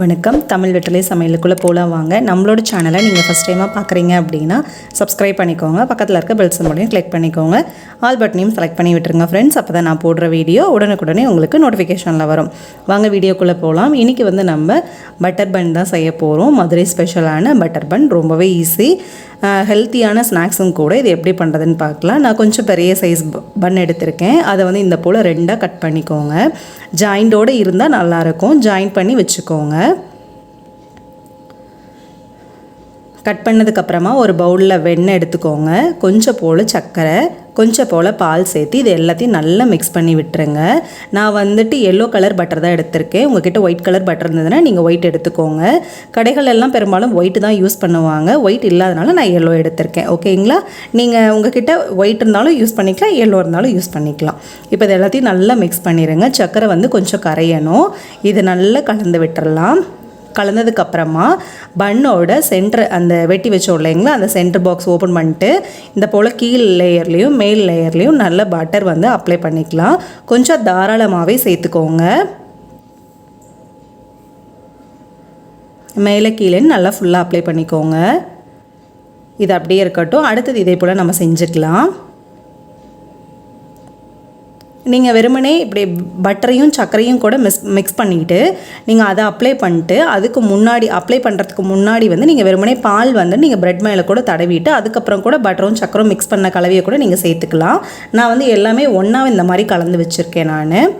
வணக்கம். தமிழ் வெற்றிலை சமையலுக்குள்ளே போகலாம் வாங்க. நம்மளோட சேனலை நீங்கள் ஃபஸ்ட் டைமாக பார்க்குறீங்க அப்படின்னா சப்ஸ்கிரைப் பண்ணிக்கோங்க. பக்கத்தில் இருக்க பெல் சிம்பலையும் கிளிக் பண்ணிக்கோங்க. ஆல் பட்டனையும் செலக்ட் பண்ணி விட்டுருங்க ஃப்ரெண்ட்ஸ். அப்போ தான் நான் போடுற வீடியோ உடனுக்குடனே உங்களுக்கு நோட்டிஃபிகேஷனில் வரும். வாங்க வீடியோக்குள்ளே போகலாம். இன்றைக்கி நம்ம பட்டர் பன் தான் செய்ய போகிறோம். மதுரை ஸ்பெஷலான பட்டர் பன். ரொம்பவே ஈஸி, ஹெல்த்தியான ஸ்நாக்ஸும் கூட. இது எப்படி பண்ணுறதுன்னு பார்க்கலாம். நான் கொஞ்சம் பெரிய சைஸ் பன் எடுத்திருக்கேன். அதை இந்த போல் ரெண்டாக கட் பண்ணிக்கோங்க. ஜாயிண்டோடு இருந்தால் நல்லாயிருக்கும். ஜாயின் பண்ணி வச்சுக்கோங்க. கட் பண்ணதுக்கப்புறமா ஒரு பவுலில் வெண்ணெய் எடுத்துக்கோங்க. கொஞ்சம் போல் சர்க்கரை, கொஞ்சம் போல் பால் சேர்த்து இது எல்லாத்தையும் நல்லா மிக்ஸ் பண்ணி விட்டுருங்க. நான் எல்லோ கலர் பட்டர் தான் எடுத்திருக்கேன். உங்ககிட்ட ஒயிட் கலர் பட்டர் இருந்ததுன்னா நீங்கள் ஒயிட் எடுத்துக்கோங்க. கடைகள் எல்லாம் பெரும்பாலும் ஒயிட்டு தான் யூஸ் பண்ணுவாங்க. ஒயிட் இல்லாதனால நான் எல்லோ எடுத்திருக்கேன். ஓகேங்களா? நீங்கள் உங்ககிட்ட ஒயிட் இருந்தாலும் யூஸ் பண்ணிக்கலாம், எல்லோ இருந்தாலும் யூஸ் பண்ணிக்கலாம். இப்போ இது எல்லாத்தையும் நல்லா மிக்ஸ் பண்ணிடுங்க. சர்க்கரை கொஞ்சம் கரையணும். இது நல்லா கலந்து விட்டுறலாம். கலந்ததுக்கப்புறமா பன்னோட சென்டர் அந்த வெட்டி வச்சோம் இல்லைங்களா, அந்த சென்டர் பாக்ஸ் ஓப்பன் பண்ணிட்டு இந்த போல் கீழ் லேயர்லேயும் மேல் லேயர்லேயும் நல்ல பட்டர் அப்ளை பண்ணிக்கலாம். கொஞ்சம் தாராளமாகவே சேர்த்துக்கோங்க. மேலே கீழே நல்லா ஃபுல்லாக அப்ளை பண்ணிக்கோங்க. இது அப்படியே இருக்கட்டும். அடுத்தது இதே போல் நம்ம செஞ்சுக்கலாம். நீங்கள் வெறுமனே இப்படி பட்டரையும் சர்க்கரையும் கூட மிக்ஸ் பண்ணிவிட்டு நீங்கள் அதை அப்ளை பண்ணிட்டு அதுக்கு முன்னாடி அப்ளை பண்ணுறதுக்கு முன்னாடி நீங்கள் வெறுமனே பால் நீங்கள் ப்ரெட் மேலே கூட தடவிட்டு அதுக்கப்புறம் கூட பட்டரும் சர்க்கரும் மிக்ஸ் பண்ண கலவையை கூட நீங்கள் சேர்த்துக்கலாம். நான் எல்லாமே ஒன்றா இந்த மாதிரி கலந்து வச்சுருக்கேன். நான்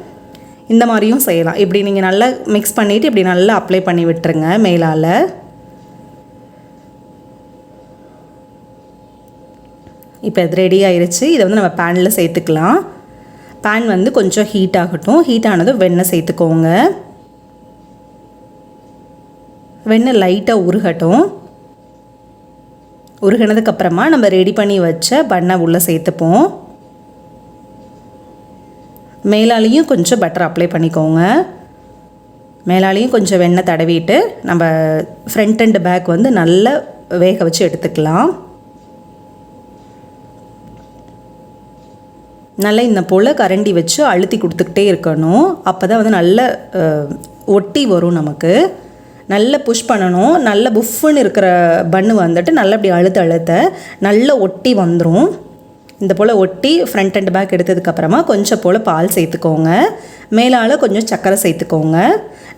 இந்த மாதிரியும் செய்யலாம். இப்படி நீங்கள் நல்லா மிக்ஸ் பண்ணிவிட்டு இப்படி நல்லா அப்ளை பண்ணி விட்டுருங்க மேலால். இப்போ இது ரெடி ஆயிடுச்சு. இதை நம்ம பேனில் சேர்த்துக்கலாம். பேன் கொஞ்சம் ஹீட் ஆகட்டும். ஹீட் ஆனதும் வெண்ணெய் சேர்த்துக்கோங்க. வெண்ணெய் லைட்டாக உருகட்டும். உருகினதுக்கப்புறமா நம்ம ரெடி பண்ணி வச்ச பன்னை உள்ளே சேர்த்துப்போம். மேலாலேயும் கொஞ்சம் பட்டர் அப்ளை பண்ணிக்கோங்க. மேலாலேயும் கொஞ்சம் வெண்ணெய் தடவிட்டு நம்ம ஃப்ரண்ட் அண்ட் பேக் நல்லா வேக வச்சு எடுத்துக்கலாம். நல்லா இந்த போல் கரண்டி வச்சு அழுத்தி கொடுத்துக்கிட்டே இருக்கணும். அப்போ தான் நல்ல ஒட்டி வரும். நமக்கு நல்லா புஷ் பண்ணணும். நல்ல புஃப்னு இருக்கிற பன்னு நல்லா அப்படி அழுத்த நல்லா ஒட்டி வந்துடும். இந்த போல் ஒட்டி ஃப்ரண்ட் அண்ட் பேக் எடுத்ததுக்கப்புறமா கொஞ்சம் போல் பால் சேர்த்துக்கோங்க. மேலால் கொஞ்சம் சர்க்கரை சேர்த்துக்கோங்க.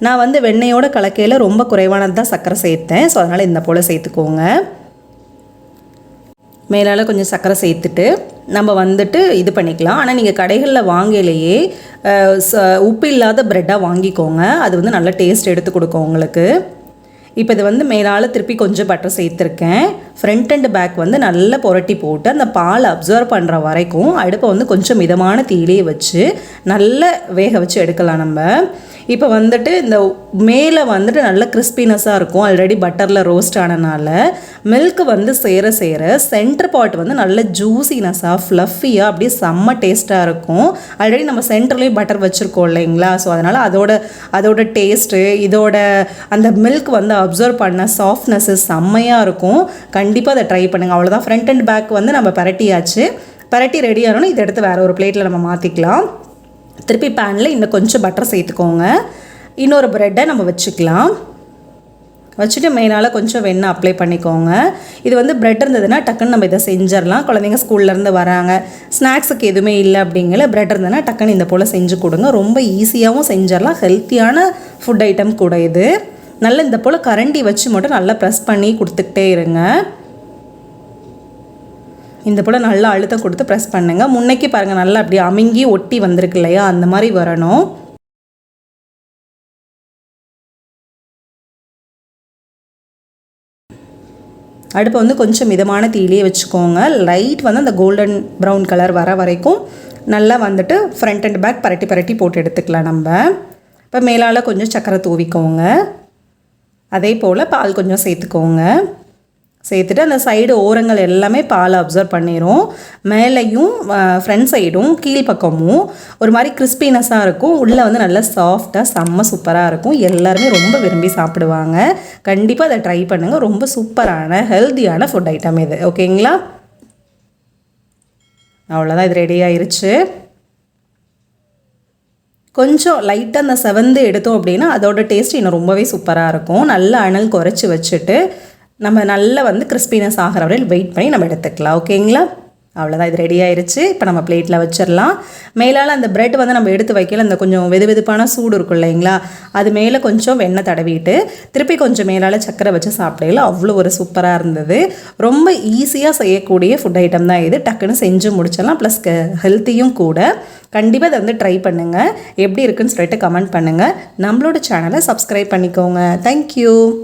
நான் வெண்ணெயோட கலக்கையில் ரொம்ப குறைவானது தான் சர்க்கரை சேர்த்தேன். ஸோ அதனால் இந்த போல் சேர்த்துக்கோங்க. மேலால் கொஞ்சம் சர்க்கரை சேர்த்துட்டு நம்ம இது பண்ணிக்கலாம். ஆனால் நீங்கள் கடைகளில் வாங்கலையே உப்பு இல்லாத ப்ரெட்டாக வாங்கிக்கோங்க. அது நல்ல டேஸ்ட் எடுத்து கொடுக்கும் உங்களுக்கு. இப்போ இது மேலால் திருப்பி கொஞ்சம் பட்டர் சேர்த்துருக்கேன். ஃப்ரண்ட் அண்ட் பேக் நல்லா புரட்டி போட்டு அந்த பால் அப்சர்வ் பண்ணுற வரைக்கும் அடுப்பை கொஞ்சம் மிதமான தீயிலே வச்சு நல்லா வேக வச்சு எடுக்கலாம். நம்ம இப்போ இந்த மேலே நல்ல கிறிஸ்பினஸாக இருக்கும். ஆல்ரெடி பட்டரில் ரோஸ்ட் ஆனனால மில்க்கு சேர சேர சென்டர் பார்ட் நல்ல ஜூசினஸாக ஃப்ளஃபியாக அப்படியே செம்ம டேஸ்ட்டாக இருக்கும். ஆல்ரெடி நம்ம சென்டர்லேயும் பட்டர் வச்சுருக்கோம் இல்லைங்களா. ஸோ அதனால் அதோட டேஸ்ட்டு இதோட அந்த மில்க் அப்சர்வ் பண்ண சாஃப்ட்னஸ்ஸு செம்மையாக இருக்கும். கண்டிப்பாக அதை ட்ரை பண்ணுங்கள். அவ்வளோதான். ஃப்ரண்ட் அண்ட் பேக் நம்ம பரட்டியாச்சு. பரட்டி ரெடி ஆகணும். இதை எடுத்து வேறு ஒரு பிளேட்டில் நம்ம மாற்றிக்கலாம். திருப்பி பேனில் இன்னும் கொஞ்சம் பட்டர் சேர்த்துக்கோங்க. இன்னொரு ப்ரெட்டை நம்ம வச்சுக்கலாம். வச்சுட்டு மேலால் கொஞ்சம் வெண்ணெய் அப்ளை பண்ணிக்கோங்க. இது ப்ரெட் இருந்ததுன்னா டக்குன்னு நம்ம இதை செஞ்சிடலாம். குழந்தைங்க ஸ்கூல்லேருந்து வராங்க, ஸ்நாக்ஸுக்கு எதுவுமே இல்லை அப்படிங்கிற ப்ரெட் இருந்ததுன்னா டக்குன்னு இந்த போல் செஞ்சு கொடுங்க. ரொம்ப ஈஸியாகவும் செஞ்சிடலாம். ஹெல்த்தியான ஃபுட் ஐட்டம் கூட இது. நல்லா இந்த போல் கரண்டி வச்சு மட்டும் நல்லா ப்ரெஸ் பண்ணி கொடுத்துக்கிட்டே இருங்க. இந்த போல் நல்லா அழுத்தம் கொடுத்து ப்ரெஸ் பண்ணுங்கள். முன்னைக்கு பாருங்கள், நல்லா அப்படி அமுங்கி ஒட்டி வந்திருக்கு இல்லையா, அந்த மாதிரி வரணும். அடுப்பை கொஞ்சம் மிதமான தீயிலே வச்சுக்கோங்க. லைட் அந்த கோல்டன் ப்ரௌன் கலர் வர வரைக்கும் நல்லா ஃப்ரண்ட் அண்ட் பேக் பரட்டி பரட்டி போட்டு எடுத்துக்கலாம். நம்ம இப்போ மேலால் கொஞ்சம் சர்க்கரை தூவிக்கோங்க. அதே போல் பால் கொஞ்சம் சேர்த்துக்கோங்க. சேர்த்துட்டு அந்த சைடு ஓரங்கள் எல்லாமே பால் அப்சர்வ் பண்ணிடும். மேலேயும் ஃப்ரண்ட் சைடும் கீழ்ப்பக்கமும் ஒரு மாதிரி கிறிஸ்பினஸாக இருக்கும். உள்ளே நல்லா சாஃப்டாக செம்ம சூப்பராக இருக்கும். எல்லாருமே ரொம்ப விரும்பி சாப்பிடுவாங்க. கண்டிப்பாக அதை ட்ரை பண்ணுங்கள். ரொம்ப சூப்பரான ஹெல்த்தியான ஃபுட் ஐட்டம் இது. ஓகேங்களா? அவ்வளோதான். இது ரெடி ஆயிடுச்சு. கொஞ்சம் லைட்டாக அந்த செவந்து எடுத்தோம் அப்படின்னா அதோட டேஸ்ட் இன்னும் ரொம்பவே சூப்பராக இருக்கும். நல்லா அனல் குறைச்சி வச்சுட்டு நம்ம நல்லா வந்து கிறிஸ்பினஸ் ஆகிற வரையில் வெயிட் பண்ணி நம்ம எடுத்துக்கலாம். ஓகேங்களா? அவ்வளோதான், இது ரெடி ஆயிடுச்சு. இப்போ நம்ம பிளேட்டில் வச்சிடலாம். மேலால் அந்த பிரெட் வந்து நம்ம எடுத்து வைக்கல, அந்த கொஞ்சம் வெதுவெதுப்பான சூடு இருக்கும் இல்லைங்களா, அது மேலே கொஞ்சம் வெண்ணெய் தடவிட்டு திருப்பி கொஞ்சம் மேலால் சக்கரை வச்சு சாப்பிடல அவ்வளோ ஒரு சூப்பராக இருந்தது. ரொம்ப ஈஸியாக செய்யக்கூடிய ஃபுட் ஐட்டம் தான் இது. டக்குன்னு செஞ்சு முடிச்சிடலாம். ப்ளஸ் ஹெல்த்தியும் கூட. கண்டிப்பாக இதை வந்து ட்ரை பண்ணுங்கள். எப்படி இருக்குன்னு சொல்லிட்டு கமெண்ட் பண்ணுங்கள். நம்மளோட சேனலை சப்ஸ்கிரைப் பண்ணிக்கோங்க. தேங்க்யூ.